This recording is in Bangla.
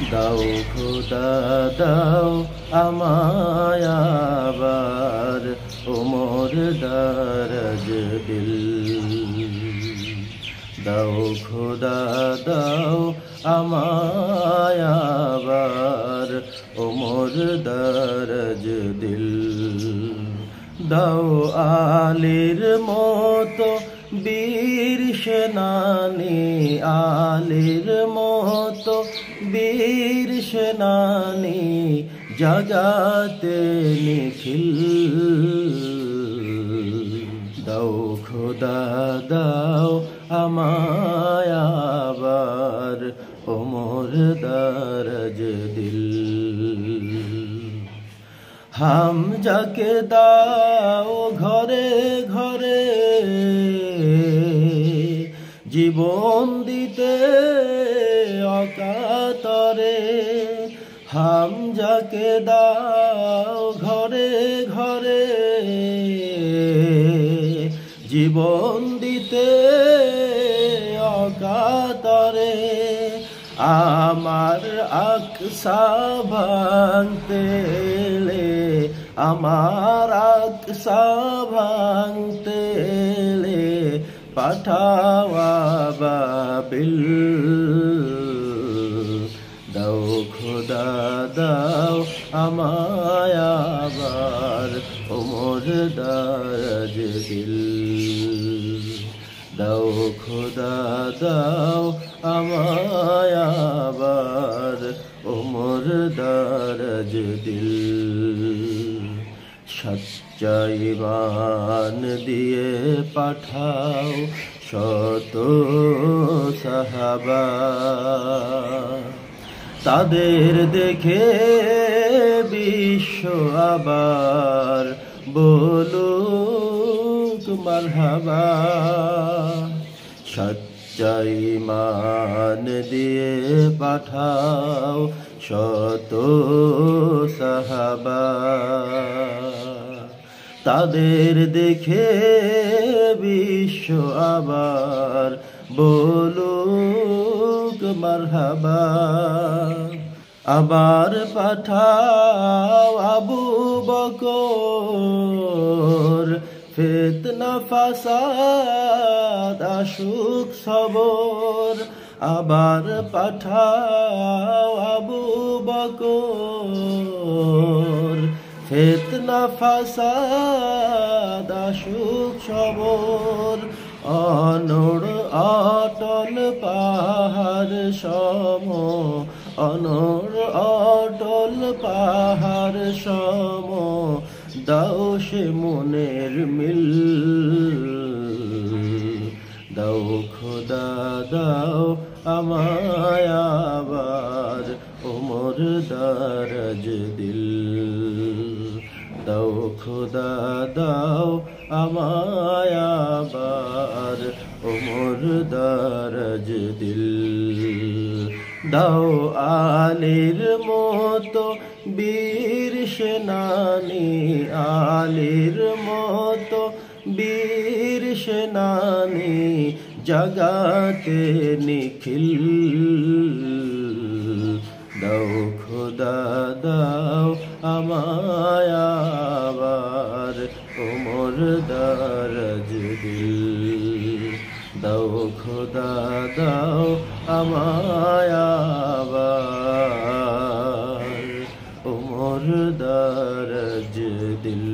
দাও খোদা দাও আমায় আবার ওমর দারাজ দিল। দাও খোদা দাও আমায় আবার ওমর দারাজ দিল। দাও আলীর মতো বীর সেনানী, আলীর মতো বীর সেনানী জাগাতে নিখিল। দাও খোদা দাও আমায় আবার ওমর দারাজ দিল। হামজাকে দাও ঘরে ঘরে জীবন দিতে অকাতরে। হামজাকে দাও ঘরে ঘরে জীবন দিতে অকাতরে। আমার আকসা ভাঙতে এলে, আমার আকসা ভাঙতে এলে পাঠাওয়া বাবিল। দাও খোদা দাও আমায় আবার ওমর দারাজ দিল। দাও খোদা দাও আমায় আবার ওমর দারাজ দিল। সচ্চা ঈমান দিয়ে পাঠাও শত সাহাবা, তাদের দেখে বিশ্ব আবার বলুক মারহাবা। সচ্চা ঈমান দিয়ে পাঠাও শত সাহাবা, তাদের দেখে বিশ্ব আবার বলুক মারহাবা। আবার পাঠাও আবু বকর, ফিতনা ফাসাদ আসুক সবর। আবার পাঠাও আবু বকর, ফিতনা ফাসাদ আসুক সবর। অনড় অটল পাহাড় সম, অনড় অটল পাহাড় সম দাও সে মনের মিল। দাও খোদা দাও আমায় আবার ওমর দারাজ দিল। দাও খোদা দাও আমায় আবার ওমর দারাজ দিল। দাও আলীর মতো বীর সেনানী, আলীর মতো বীর সেনানী জাগাতে নিখিল। দাও খোদা দাও আমায় আবার ওমর দারাজ দিল। দাও খোদা দাও আমায় আবার ওমর দারাজ দিল।